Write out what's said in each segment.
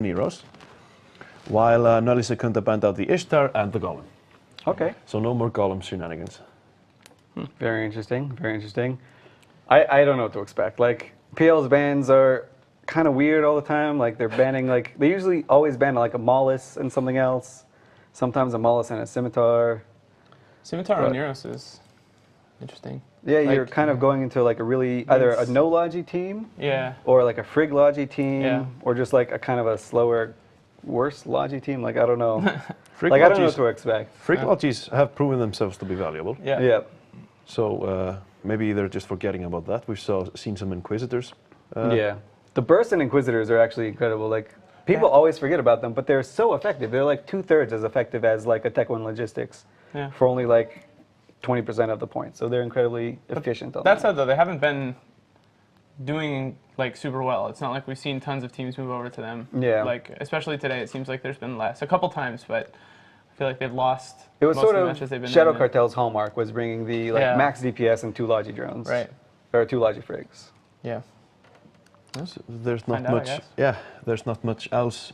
Neros, while Nully Secunda banned out the Ishtar and the Golem. Okay. So no more Golem shenanigans. Very interesting. Very interesting. I don't know what to expect. Like, PL's bans are kind of weird all the time. Like, they're banning, like, they usually always ban like a Maulus and something else. Sometimes a Maulus and a Scimitar. Scimitar on Neros is interesting. Yeah, like, you're kind of going into like a really, either a no Logi team, or like a Frig Logi team, or just like a kind of a slower, worse Logi team. Like, I don't know. Like, I don't know what to expect. Frig Logis have proven themselves to be valuable. Yeah. So maybe they're just forgetting about that. We've seen some Inquisitors. The Burst and Inquisitors are actually incredible. Like, people always forget about them, but they're so effective. They're like 2/3 as effective as like a Tech 1 Logistics for only like 20% of the points. So they're incredibly efficient on that. That said, though, they haven't been doing like super well. It's not like we've seen tons of teams move over to them. Yeah. Like, especially today, it seems like there's been less. A couple times, but I feel like they've lost. It was most sort of of the matches they've been Shadow in. Cartel's hallmark was bringing the like max DPS and 2 Logi drones. Right. Or 2 Logi Frigs. Yeah. There's not much. There's not much else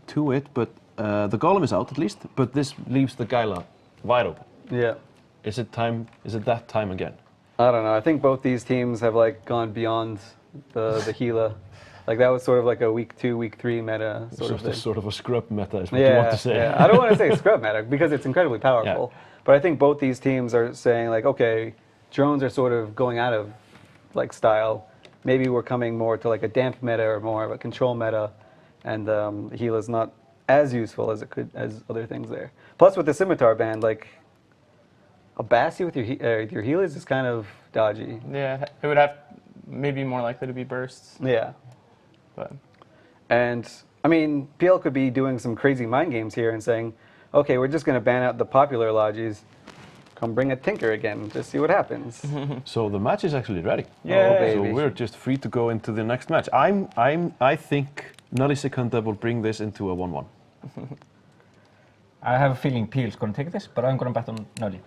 to it, but the Golem is out at least. But this leaves the Gyla wide open. Yeah. Is it time? Is it that time again? I don't know. I think both these teams have like gone beyond the Gila. Like, that was sort of like a week 2, week 3 meta sort of a scrub meta is what you want to say. Yeah. I don't want to say scrub meta because it's incredibly powerful. But I think both these teams are saying like, okay, drones are sort of going out of like style. Maybe we're coming more to like a damp meta or more of a control meta, and the Gila's not as useful as it could as other things there. Plus, with the Scimitar band, like a Bassi with your Gilas is kind of dodgy. Yeah, it would have maybe more likely to be bursts. Yeah. But. And I mean, PL could be doing some crazy mind games here and saying, okay, we're just going to ban out the popular Logis. Come bring a Tinker again, just see what happens. So the match is actually ready. Yeah. So we're just free to go into the next match. I think Nully Secunda will bring this into a 1-1. I have a feeling PL's going to take this, but I'm going to bet on Nully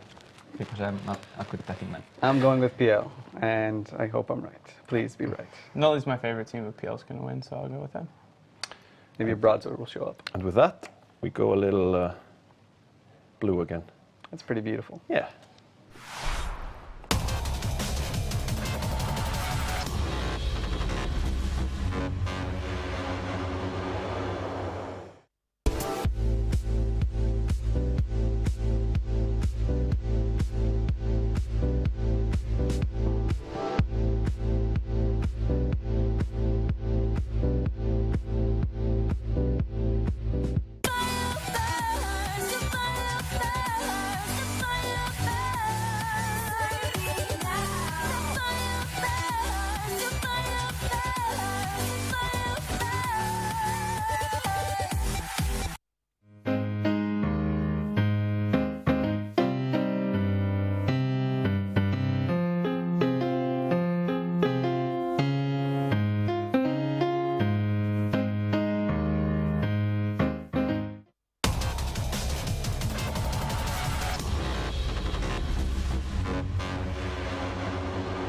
because I'm not a good betting man. I'm going with PL, and I hope I'm right. Please be right. Nully's my favorite team, but PL's going to win, so I'll go with them. Maybe a broadsword will show up. And with that, we go a little blue again. That's pretty beautiful. Yeah.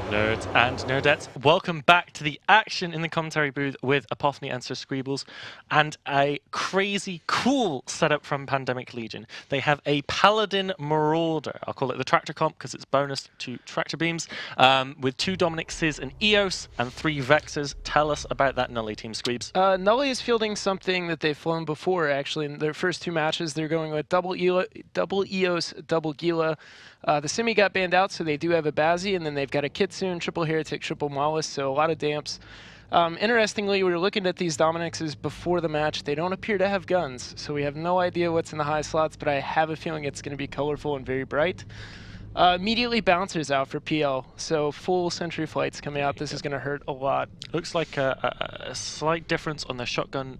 Nerds and nerdettes, welcome back to the action in the commentary booth with Apophany and Sir Scribbles, and a crazy cool setup from Pandemic Legion. They have a Paladin Marauder, I'll call it the Tractor Comp because it's bonus to Tractor Beams, with 2 Dominixes and Eos and 3 Vexes. Tell us about that Nully team, Scribs. Nully is fielding something that they've flown before, actually. In their first 2 matches, they're going with double Eos, double Gila. The Simi got banned out, so they do have a Bazzi, and then they've got a Kitsune, triple Heretic, triple Maulus, so a lot of damps. Interestingly, we were looking at these Dominixes before the match. They don't appear to have guns, so we have no idea what's in the high slots, but I have a feeling it's going to be colorful and very bright. Immediately Bouncers out for PL, so full Sentry Flights coming out. This is going to hurt a lot. Looks like a slight difference on the shotgun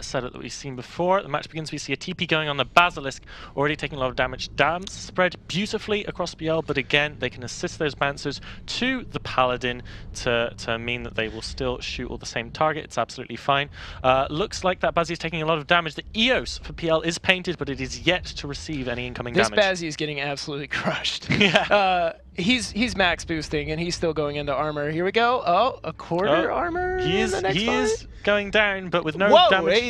setup that we've seen before. The match begins, we see a TP going on the Basilisk, already taking a lot of damage. Dams spread beautifully across PL, but again, they can assist those Bouncers to the Paladin to mean that they will still shoot all the same target. It's absolutely fine. Looks like that Bazzi is taking a lot of damage. The Eos for PL is painted, but it is yet to receive any incoming damage. This Bazzi is getting absolutely crushed. Yeah. He's max boosting, and he's still going into armor. Here we go. Oh, a quarter armor. He in the next is going down, but with no Whoa, damage.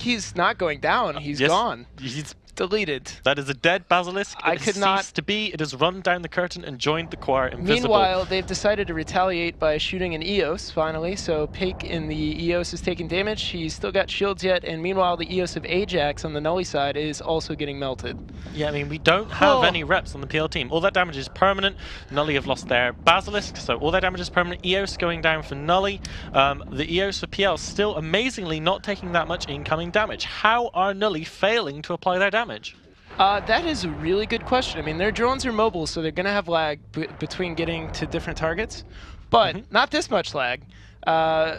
he's not going down. He's yes, gone. He's deleted. That is a dead basilisk. I could not ceased to be. It has run down the curtain and joined the choir invisible. Meanwhile, they've decided to retaliate by shooting an Eos finally. So Pake in the Eos is taking damage. He's still got shields yet, and meanwhile the Eos of Ajax on the Nully side is also getting melted. Yeah, I mean, we don't have any reps on the PL team. All that damage is permanent. Nully have lost their basilisk, so all that damage is permanent. Eos going down for Nully. The Eos for PL still amazingly not taking that much incoming damage. How are Nully failing to apply their damage? That is a really good question. I mean, their drones are mobile, so they're going to have lag between getting to different targets, but not this much lag.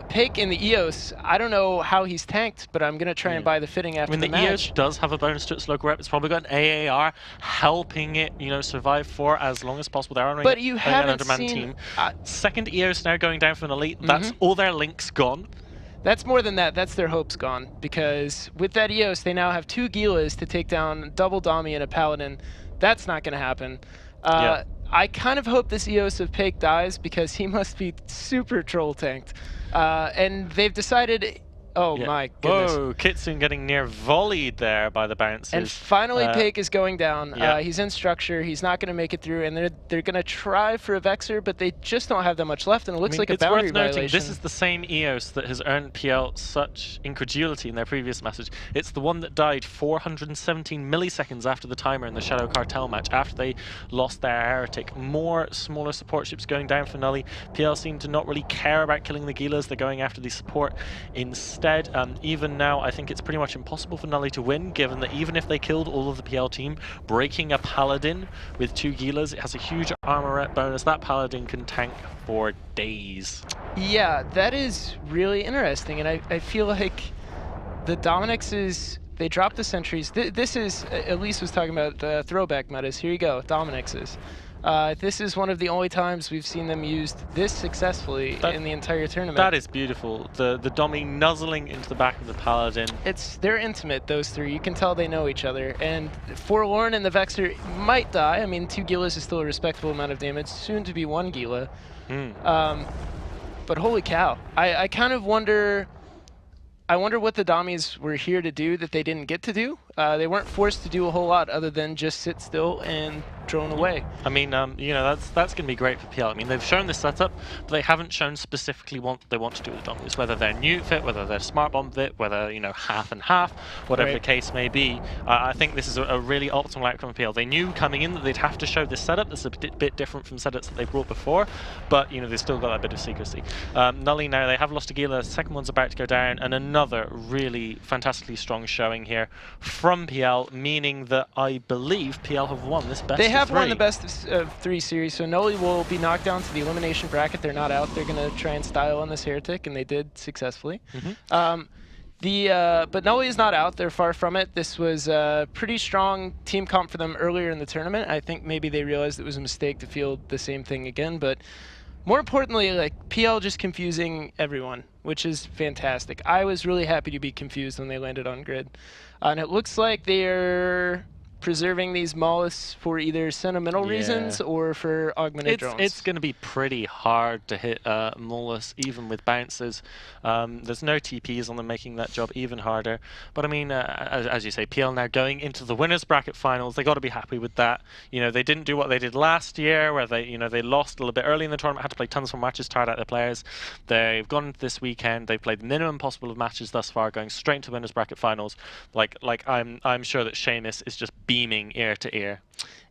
Pake in the Eos, I don't know how he's tanked, but I'm going to try and buy the fitting after the match. The Eos does have a bonus to its local rep. It's probably got an AAR helping it, survive for as long as possible. They're but you haven't seen... team. Second Eos now going down for an elite. That's all their links gone. That's more than that. That's their hopes gone. Because with that Eos, they now have 2 Gilas to take down double Dami and a Paladin. That's not going to happen. I kind of hope this Eos of Pake dies because he must be super troll tanked. And they've decided... Oh my goodness. Whoa, Kitsune getting near volleyed there by the bouncers. And finally Pake is going down. Yeah. He's in structure. He's not going to make it through. And they're going to try for a Vexer, but they just don't have that much left. And it looks like a boundary violation. This is the same Eos that has earned PL such incredulity in their previous message. It's the one that died 417 milliseconds after the timer in the Shadow Cartel match, after they lost their Heretic. More smaller support ships going down for Nully. PL seem to not really care about killing the Gilas. They're going after the support instead. Even now, I think it's pretty much impossible for Nully to win, given that even if they killed all of the PL team, breaking a Paladin with 2 Gilas, it has a huge armorette bonus. That Paladin can tank for days. Yeah, that is really interesting, and I feel like the Dominixes, they dropped the sentries. This is, Elise was talking about the throwback metas. Here you go, Dominixes. This is one of the only times we've seen them used this successfully in the entire tournament. That is beautiful. The Dommy nuzzling into the back of the Paladin. They're intimate, those three. You can tell they know each other. And Forlorn and the Vexer might die. I mean, 2 Gilas is still a respectable amount of damage, soon to be 1 Gila. But holy cow. I kind of wonder... I wonder what the Dommies were here to do that they didn't get to do. They weren't forced to do a whole lot other than just sit still and drone away. I mean, that's going to be great for PL. I mean, they've shown this setup, but they haven't shown specifically what they want to do with the Dommies, whether they're new fit, whether they're smart bomb fit, whether, half and half, whatever the case may be. I think this is a really optimal outcome for PL. They knew coming in that they'd have to show this setup that's a bit different from setups that they brought before, but, they've still got that bit of secrecy. Nully now, they have lost a Gila, second one's about to go down, and another really fantastically strong showing here from PL, meaning that I believe PL have won this best of 3. They have won the best of 3 series, so Nully will be knocked down to the elimination bracket. They're not out. They're going to try and style on this Heretic, and they did successfully. But Nully is not out. They're far from it. This was a pretty strong team comp for them earlier in the tournament. I think maybe they realized it was a mistake to field the same thing again, but more importantly, PL just confusing everyone, which is fantastic. I was really happy to be confused when they landed on grid. And it looks like they're preserving these mollusks for either sentimental reasons or for augmented drones. It's going to be pretty hard to hit mollusks, even with bounces. There's no TPs on them, making that job even harder. But I mean, as you say, PL now going into the winners bracket finals. They got to be happy with that. They didn't do what they did last year, where they lost a little bit early in the tournament, had to play tons of matches, tired out their players. They've gone into this weekend. They've played the minimum possible of matches thus far, going straight to winners bracket finals. I'm sure that Seamus is just beaming ear to ear.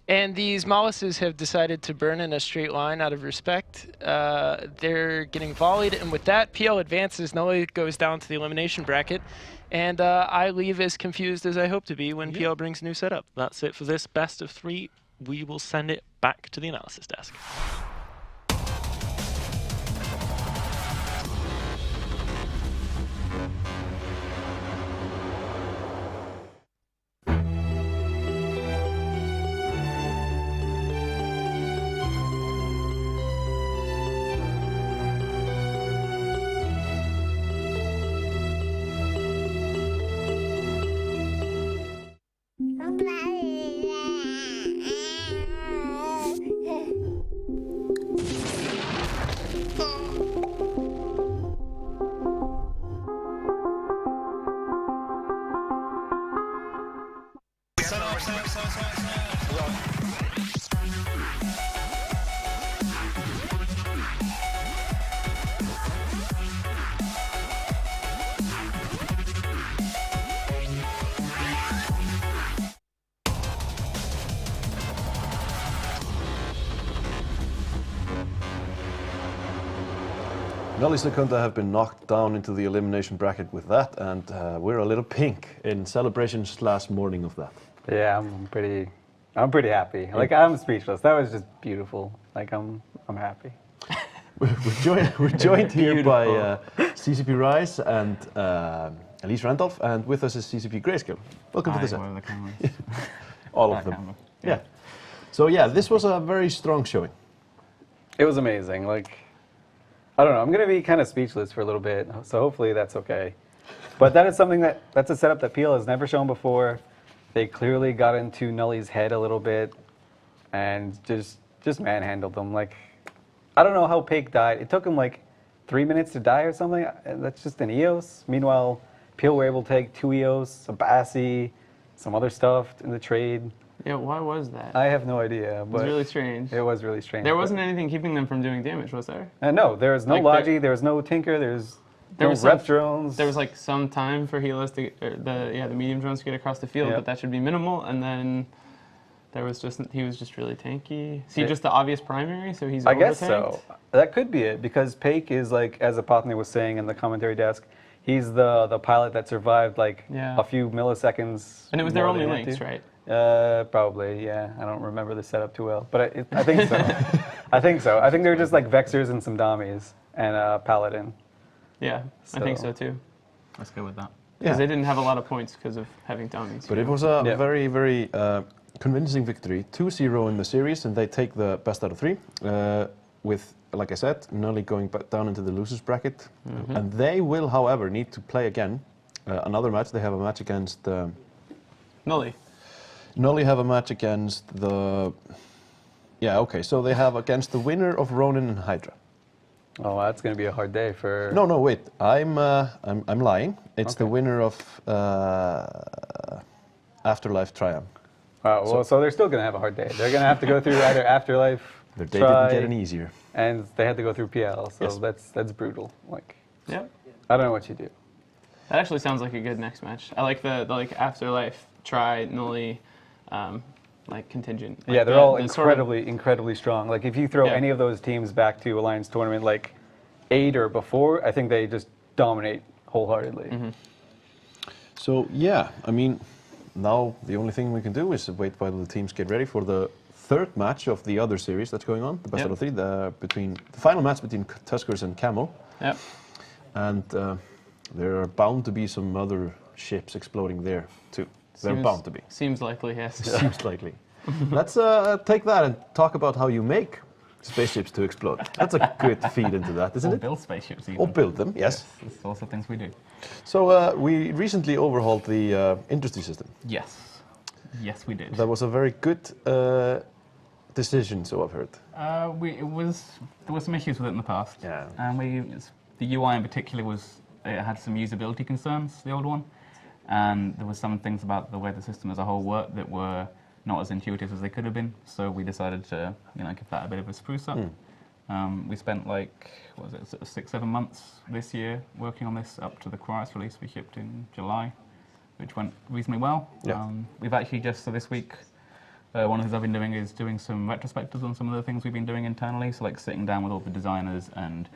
And these mollusks have decided to burn in a straight line out of respect. They're getting volleyed, and with that, PL advances. Nully goes down to the elimination bracket, and I leave as confused as I hope to be when PL brings a new setup. That's it for this best of 3. We will send it back to the analysis desk. Nolly Secunda have been knocked down into the elimination bracket with that, and we're a little pink in celebrations last morning of that. Yeah, I'm pretty happy. Like, I'm speechless. That was just beautiful. Like, I'm happy. We're joined here by CCP Rise and Elise Randolph, and with us is CCP Grayscale. Welcome to the set. The cameras. All of them. Yeah. So yeah, this was a very strong showing. It was amazing. Like, I don't know. I'm going to be kind of speechless for a little bit, so hopefully that's okay. But that is something that's a setup that PL has never shown before. They clearly got into Nully's head a little bit and just manhandled them. Like, I don't know how Pake died. It took him like 3 minutes to die or something. That's just an EOS. Meanwhile, PL were able to take 2 EOS, a Bassi, some other stuff in the trade. Yeah, why was that? I have no idea. But it was really strange. It was really strange. There wasn't anything keeping them from doing damage, was there? No, there was no Like Logi, there was no Tinker, there was no rep drones. There was like some time for Helis to, the medium drones to get across the field, but that should be minimal. And then he was just really tanky. Is he just the obvious primary? So he's I guess so. That could be it, because Pake is like, as Apothene was saying in the commentary desk, he's the pilot that survived like a few milliseconds. And it was their only links, right? Probably, yeah. I don't remember the setup too well, but I think so. I think so. I think they were just like Vexers and some Dummies and Paladin. Yeah, I think so too. Let's go with that. Because they didn't have a lot of points because of having Dummies. But it was a very, very convincing victory. 2-0 in the series, and they take the best out of 3. With, like I said, Nully going back down into the losers bracket. And they will, however, need to play again another match. They have a match against Nully. Nully have a match against the... Yeah, okay, so they have against the winner of Ronin and Hydra. Oh, that's going to be a hard day for... No, wait, I'm lying. It's the winner of Afterlife Triumph. Oh, well, so they're still going to have a hard day. They're going to have to go through either Afterlife, Their day didn't get any easier. And they had to go through PL, so that's brutal. Like, I don't know what you do. That actually sounds like a good next match. I like the Afterlife, Tri, Nully, like contingent. Like they're all incredibly strong. Like, if you throw any of those teams back to Alliance Tournament like 8 or before, I think they just dominate wholeheartedly. So yeah, I mean, now the only thing we can do is wait while the teams get ready for the 3rd match of the other series that's going on, the best out of 3, the final match between Tuskers and Camel. Yep. And there are bound to be some other ships exploding there too. They're bound to be. Seems likely, yes. Seems likely. Let's take that and talk about how you make spaceships to explode. That's a good feed into that, isn't it? Or build spaceships even. Or build them, yes. That's also things we do. So we recently overhauled the industry system. Yes. Yes, we did. That was a very good decision, so I've heard. There were some issues with it in the past. Yeah. And the UI in particular it had some usability concerns, the old one. And there were some things about the way the system as a whole worked that were not as intuitive as they could have been. So we decided to, give that a bit of a spruce up. We spent 6-7 months this year working on this up to the Quartz release we shipped in July, which went reasonably well. Yeah. We've actually so this week, one of the things I've been doing is doing some retrospectives on some of the things we've been doing internally. So like sitting down with all the designers and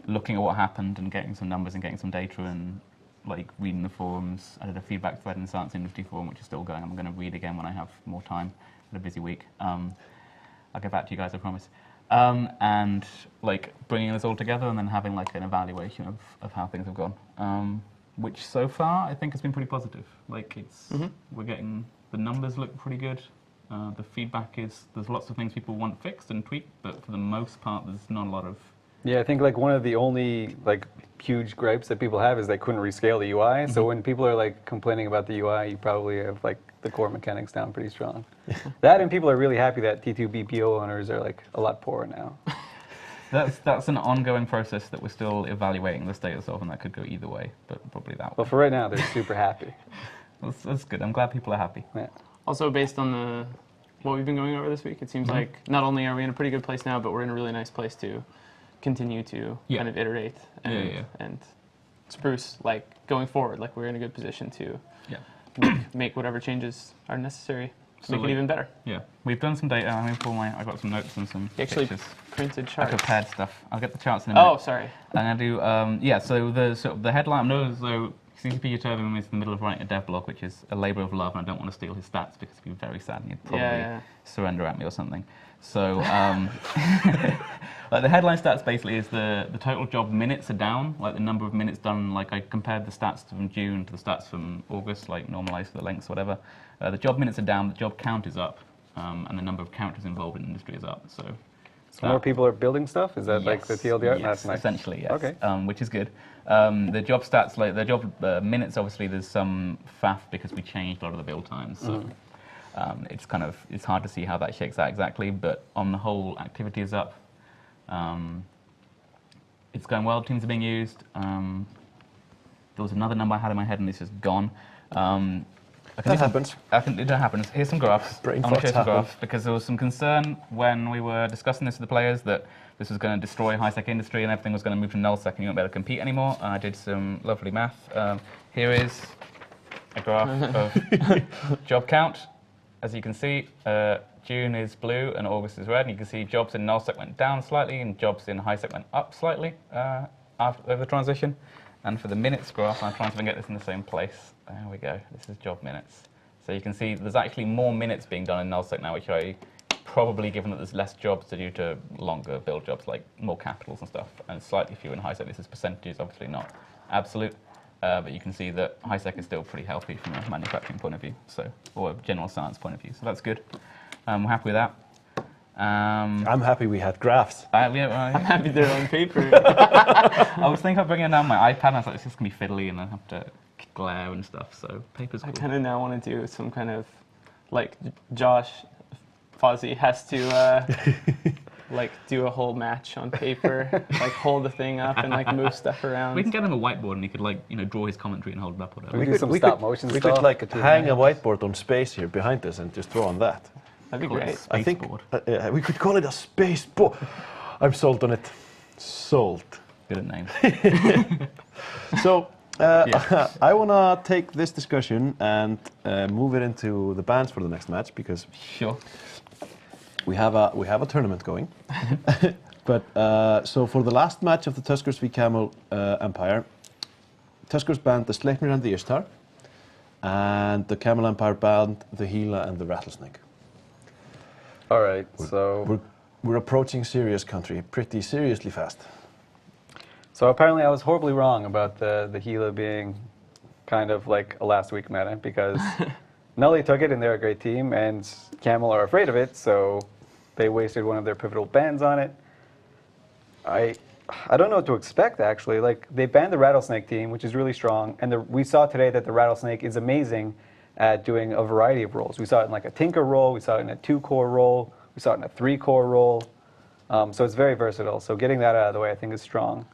looking at what happened and getting some numbers and getting some data and like reading the forums. I did a feedback thread in the Science Industry Forum, which is still going. I'm going to read again when I have more time. Had a busy week. I'll get back to you guys, I promise. And like bringing this all together and then having like an evaluation of how things have gone, which so far I think has been pretty positive. Like we're getting, the numbers look pretty good. The feedback there's lots of things people want fixed and tweaked, but for the most part there's not a lot of... Yeah, I think like one of the only like huge gripes that people have is they couldn't rescale the UI. So when people are like complaining about the UI, you probably have like the core mechanics down pretty strong. That, and people are really happy that T2 BPO owners are like a lot poorer now. That's an ongoing process that we're still evaluating the status of, and that could go either way, but probably that way. Well, for right now, they're super happy. That's good. I'm glad people are happy. Yeah. Also, based on what we've been going over this week, it seems like not only are we in a pretty good place now, but we're in a really nice place to continue to kind of iterate and spruce, like going forward. Like we're in a good position to make whatever changes are necessary to make it even better. Yeah, we've done some data. I got some notes and some Actually pictures. printed I charts. prepared stuff. I'll get the charts in a minute. Oh, sorry. I'm gonna do so the headline. I know so CCP Uterbium is in the middle of writing a dev blog, which is a labour of love, and I don't want to steal his stats because he'd be very sad and he'd probably surrender at me or something. So like the headline stats basically is the total job minutes are down, like the number of minutes done. Like I compared the stats from June to the stats from August, like normalised for the lengths, whatever. The job minutes are down, the job count is up, and the number of characters involved in the industry is up. So more people are building stuff? Is that like the TLDR? Yes, That's nice. essentially, yes. Okay. Which is good. The job stats, like the job minutes, obviously there's some faff because we changed a lot of the build times. So it's hard to see how that shakes out exactly, but on the whole, activity is up. It's going well, teams are being used. There was another number I had in my head and it's just gone. That happens. It happens. Here's some graphs. Brain I want to farts show some happen. graphs because there was some concern when we were discussing this with the players that this was going to destroy high-sec industry and everything was going to move to null-sec and you won't be able to compete anymore. I did some lovely math. Here is a graph of job count. As you can see, June is blue and August is red. And you can see jobs in null-sec went down slightly and jobs in high-sec went up slightly over the transition. And for the minutes graph, I'm trying to get this in the same place. There we go. This is job minutes. So you can see there's actually more minutes being done in null-sec now, which I probably, given that there's less jobs to do to longer build jobs, like more capitals and stuff, and slightly fewer in high-sec. This is percentages, obviously not absolute, but you can see that high-sec is still pretty healthy from a manufacturing point of view, or a general science point of view. So that's good. We're happy with that. I'm happy we had graphs. I'm happy they're on paper. I was thinking of bringing down my iPad, and I was like, this is going to be fiddly, and I have to glare and stuff, so paper's cool. I kind of now want to do some kind of, like, Josh Fozzie has to, like, do a whole match on paper, like, hold the thing up and, like, move stuff around. We can get him a whiteboard, and he could, like, draw his commentary and hold it up or whatever. We do some stop motion we stuff. could like hang a whiteboard on space here behind us and just draw on that. That'd be great. I think board. we could call it a space board. I'm sold on it. Sold. Good at names. So I want to take this discussion and move it into the bands for the next match because we have a tournament going. But so for the last match of the Tuskers v Camel Empire, Tuskers banned the Sleipnir and the Ishtar, and the Camel Empire banned the Gila and the Rattlesnake. All right, so we're approaching serious country pretty seriously fast. So apparently I was horribly wrong about the Gila being kind of like a last week meta because Nully took it and they're a great team and Camel are afraid of it, so they wasted one of their pivotal bans on it. I don't know what to expect actually. Like they banned the Rattlesnake team, which is really strong, and we saw today that the Rattlesnake is amazing at doing a variety of roles. We saw it in like a Tinker role, we saw it in a 2-core role, we saw it in a 3-core role. So it's very versatile. So getting that out of the way I think is strong.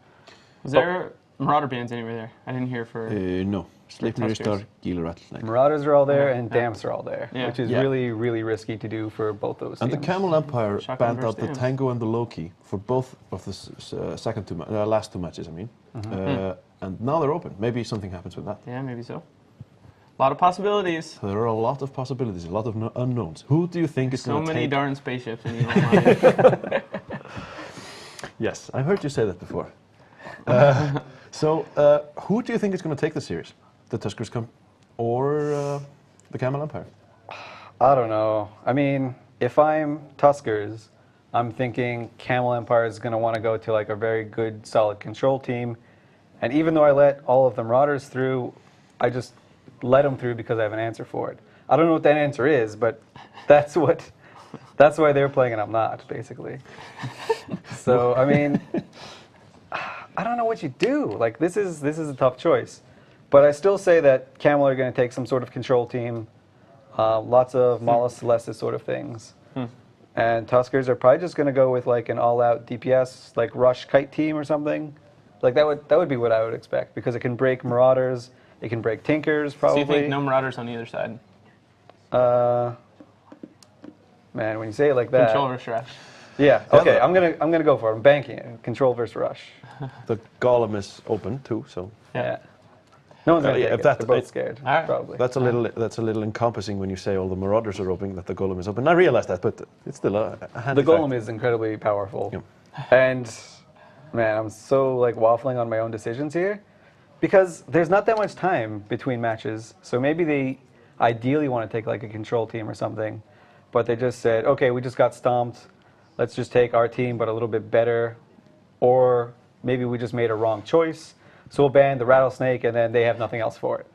Was there Marauder bands anywhere there? I didn't hear for... No. Sleipnir, Ishtar, Gila, Rattlesnake. Marauders are all there and Damps are all there, Yeah. which is really, really risky to do for both those And teams. the Camel Empire Shotgun banned out versus the Dams. Tango and the Loki for both of the last two matches, I mean. And now they're open. Maybe something happens with that. Yeah, maybe so. A lot of possibilities. There are a lot of possibilities, a lot of unknowns. Who do you think is So going to many take... darn spaceships in the Yes, I heard you say that before. So, who do you think is going to take the series? The Tuskers or the Camel Empire? I don't know. I mean, if I'm Tuskers, I'm thinking Camel Empire is going to want to go to like a very good, solid control team. And even though I let all of the Marauders through, I just let them through because I have an answer for it. I don't know what that answer is, but that's why they're playing and I'm not, basically. So, I mean, I don't know what you do. Like, this is a tough choice. But I still say that Camel are going to take some sort of control team, lots of Mala Celestis sort of things. And Tuskers are probably just going to go with like an all-out DPS, like Rush Kite team or something. Like that would be what I would expect because it can break Marauders, it can break Tinkers probably. So you think no Marauders on either side? Man, when you say it like that. Control versus Rush. Yeah. Okay. I'm gonna go for it. I'm banking it. Control versus Rush. The Golem is open too, so Yeah. No one's gonna take if it. that- They're both scared. All right. Probably. that's a little encompassing when you say all the Marauders are open, that the Golem is open. I realize that, but it's still a handy The Golem fact. is incredibly powerful. Yep. And man, I'm so like waffling on my own decisions here because there's not that much time between matches. So maybe they ideally want to take like a control team or something, but they just said, okay, we just got stomped. Let's just take our team, but a little bit better. Or maybe we just made a wrong choice. So we'll ban the Rattlesnake, and then they have nothing else for it.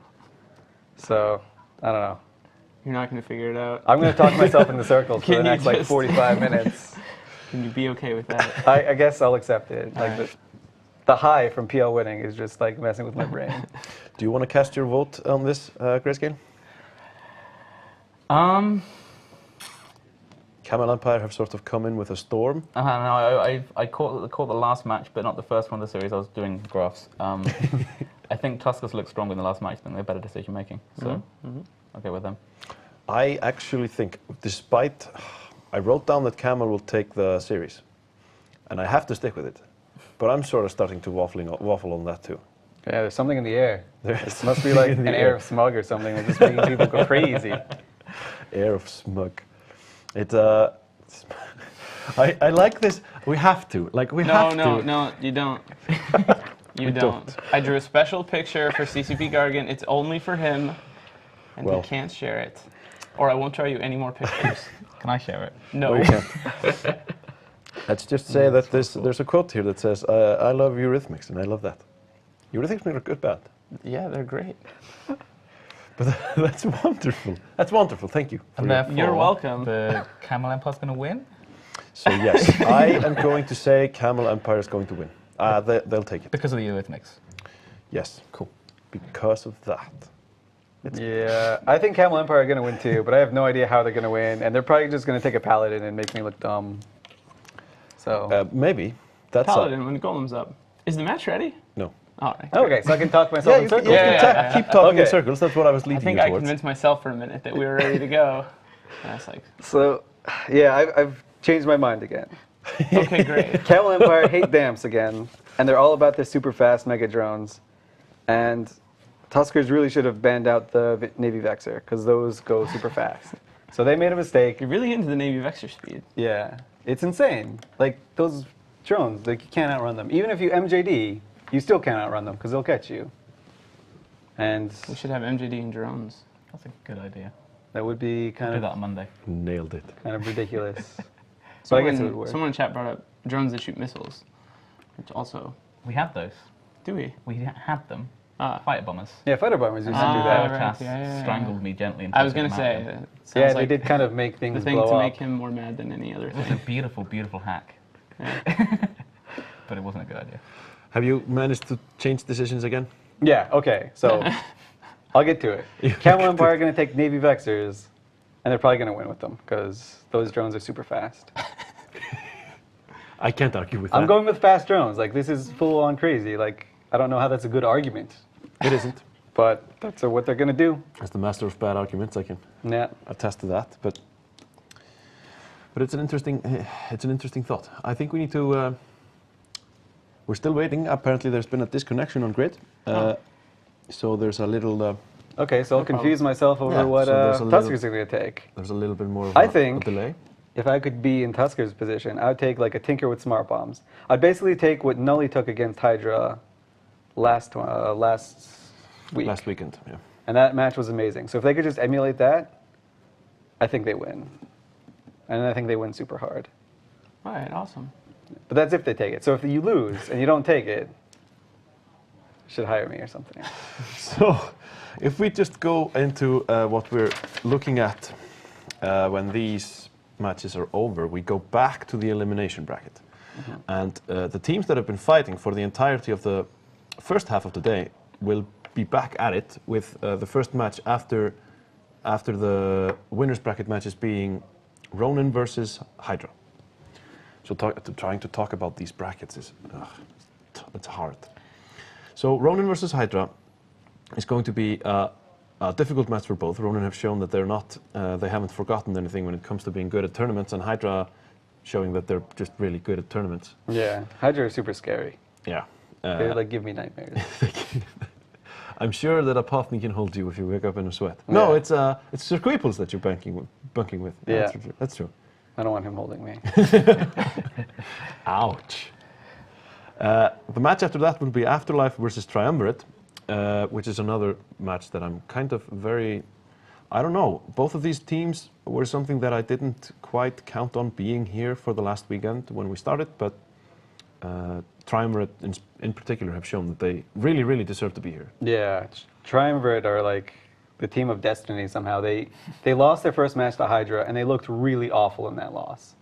So I don't know. You're not going to figure it out. I'm going to talk myself in the circles for Can the you next like just- 45 minutes. Can you be okay with that? I guess I'll accept it. Like Alright. the high from PL winning is just like messing with my brain. Do you want to cast your vote on this, Grayscale? Camel Empire have sort of come in with a storm. No, I caught the last match, but not the first one of the series. I was doing graphs. I think Tuskers looked stronger in the last match. I think they're better decision making. So I'll go with them. I actually think, despite, I wrote down that Camel will take the series, and I have to stick with it. But I'm sort of starting to waffle on that too. Yeah, there's something in the air. There It must be like in an the air air. of smug or something that's just making people go crazy. Air of smug. It. I like this. We have to. Like we have to. No, you don't. You don't. don't. I drew a special picture for CCP Gargan. It's only for him, and Well. he can't share it. Or I won't show you any more pictures. Can I share it? No. We can't. Let's just say that there's a quote here that says, "I love Eurythmics," and I love that. Eurythmics are a good band, Yeah, they're great. but that's wonderful. That's wonderful. Thank you. for And your- therefore, You're welcome. The Camel Empire's going to win. So yes, I am going to say Camel Empire is going to win. They'll take it. Because of the Eurythmics. Yes, cool. Because of that. Yeah, I think Camel Empire are going to win too, but I have no idea how they're going to win, and they're probably just going to take a Paladin and make me look dumb. So, Maybe that's Paladin when the Golem's up. Is the match ready? no. All right. okay, so I can talk myself Yeah, in you, circles. you can Yeah. keep talking in Okay. circles. That's what I was I leading think you I towards. convinced myself for a minute that we were ready to go. And I was like, So, yeah, I've changed my mind again. okay, great. Camel Empire hate damps again, and they're all about their super fast mega drones. And Tuskers really should have banned out the Navy Vexer, because those go super fast. So they made a mistake. You're really into the Navy Vexer speed. Yeah, it's insane. Like, those drones, like, you can't outrun them. Even if you MJD, you still can't outrun them, because they'll catch you. And We should have MJD and drones. That's a good idea. that would be I'll kind do of, that on Monday. Nailed it. kind of ridiculous. So I guess it would work. Someone in chat brought up drones that shoot missiles, which also, We had those. do we? We had them. Ah. Fighter bombers. Yeah, fighter bombers used to do Ah, that. right. Tass yeah. strangled me gently. And I was took going to him out say, of them. it sounds Yeah, they like did kind of make the things thing blow to up. make him more mad than any other It was a thing. beautiful, beautiful hack. Yeah. But it wasn't a good idea. Have you managed to change decisions again? Yeah, okay, so I'll get to it. Camel Empire are going to take Navy Vexers, and they're probably going to win with them, because those drones are super fast. I can't argue with that. I'm going with fast drones. Like, this is full on crazy. Like, I don't know how that's a good argument, It isn't. but that's what they're going to do. As the master of bad arguments, I can Yeah. attest to that. But it's an interesting thought. I think we need to. We're still waiting. Apparently, there's been a disconnection on grid. So there's a little. Okay, so I'll confuse myself over Yeah, what so there's a little- Tuskers are going to take. There's a little bit more of I a think- delay. If I could be in Tusker's position, I would take like a Tinker with smart bombs. I'd basically take what Nully took against Hydra last week. Last weekend, yeah. And that match was amazing. So if they could just emulate that, I think they win. And I think they win super hard. All right, awesome. But that's if they take it. So if you lose and you don't take it, you should hire me or something. So, if we just go into what we're looking at when these matches are over, we go back to the elimination bracket. And the teams that have been fighting for the entirety of the first half of the day will be back at it with the first match after the winners bracket matches being Ronin versus Hydra. So trying to talk about these brackets is it's hard. So Ronin versus Hydra is going to be a difficult match for both. Ronin have shown that they haven't forgotten anything when it comes to being good at tournaments, and Hydra showing that they're just really good at tournaments. Yeah, Hydra are super scary. Yeah. They like give me nightmares. I'm sure that Apophany can hold you if you wake up in a sweat. Yeah. No, it's Sir Queeples that you're bunking with. Yeah. That's true. I don't want him holding me. Ouch. The match after that will be Afterlife versus Triumvirate, which is another match that I'm kind of I don't know. Both of these teams were something that I didn't quite count on being here for the last weekend when we started, but Triumvirate in particular have shown that they really, really deserve to be here. Yeah, Triumvirate are like the team of destiny somehow. They lost their first match to Hydra, and they looked really awful in that loss.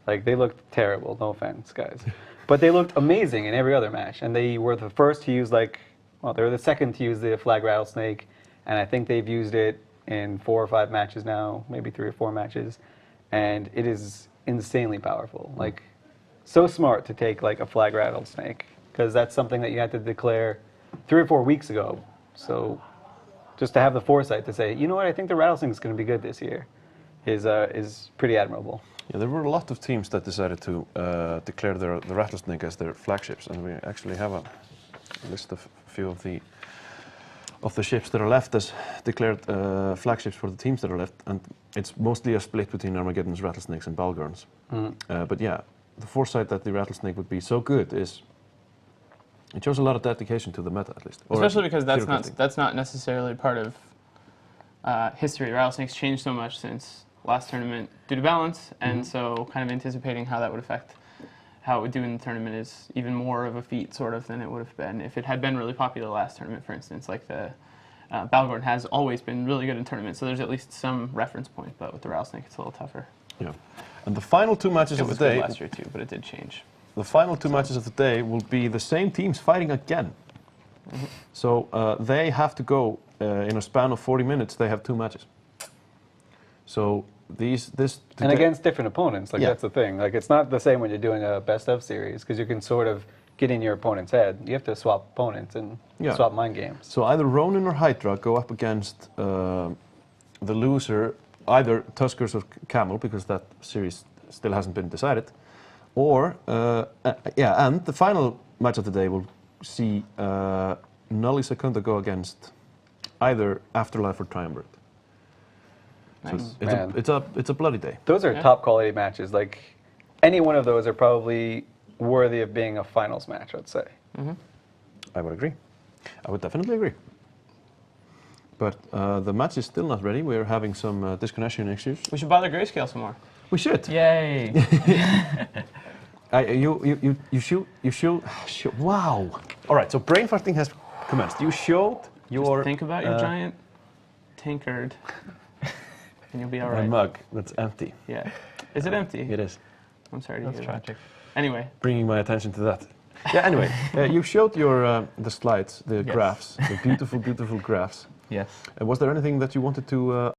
Like, they looked terrible, no offense, guys. But they looked amazing in every other match, and they were the first to use, they were the second to use the Flag Rattlesnake, and I think they've used it in 4 or 5 matches now, maybe 3 or 4 matches, and it is insanely powerful. Like, so smart to take like a Flag Rattlesnake, because that's something that you had to declare 3 or 4 weeks ago. So just to have the foresight to say, you know what, I think the Rattlesnake is going to be good this year, is pretty admirable. Yeah, there were a lot of teams that decided to declare the Rattlesnake as their flagships, and we actually have a list of a few of the ships that are left as declared flagships for the teams that are left, and it's mostly a split between Armageddon's, Rattlesnakes, and Balgorns. But yeah, the foresight that the Rattlesnake would be so good it shows a lot of dedication to the meta, at least. Especially because that's not necessarily part of history. Rattlesnakes changed so much since last tournament due to balance, and so kind of anticipating how that would affect how it would do in the tournament is even more of a feat, sort of, than it would have been if it had been really popular last tournament, for instance. Like the Balgorn has always been really good in tournaments, so there's at least some reference point, but with the Rattlesnake it's a little tougher. Yeah. And the final 2 matches of the day... It was good last year too, but it did change. The final 2 matches of the day will be the same teams fighting again. So they have to go, in a span of 40 minutes, they have 2 matches. So and against different opponents, like that's the thing. Like, it's not the same when you're doing a best of series, because you can sort of get in your opponent's head. You have to swap opponents and swap mind games. So either Ronin or Hydra go up against the loser, either Tuskers or Camel, because that series still hasn't been decided, or and the final match of the day will see Nully Secunda go against either Afterlife or Triumvirate. Nice. So it's a bloody day. Those are top quality matches. Like, any one of those are probably worthy of being a finals match, I'd say. I would agree. I would definitely agree. But the match is still not ready. We're having some disconnection issues. We should bother Grayscale some more. We should. Yay! You shoot. Wow. All right. So brain farting has commenced. You showed your. Just think about your giant tankard, and you'll be all right. A mug that's empty. Yeah. Is it empty? It is. I'm sorry to That's hear tragic. that. Anyway. Bringing my attention to that. Yeah. Anyway, you showed your the slides, the graphs, the beautiful, beautiful graphs. Yes. Was there anything that you wanted to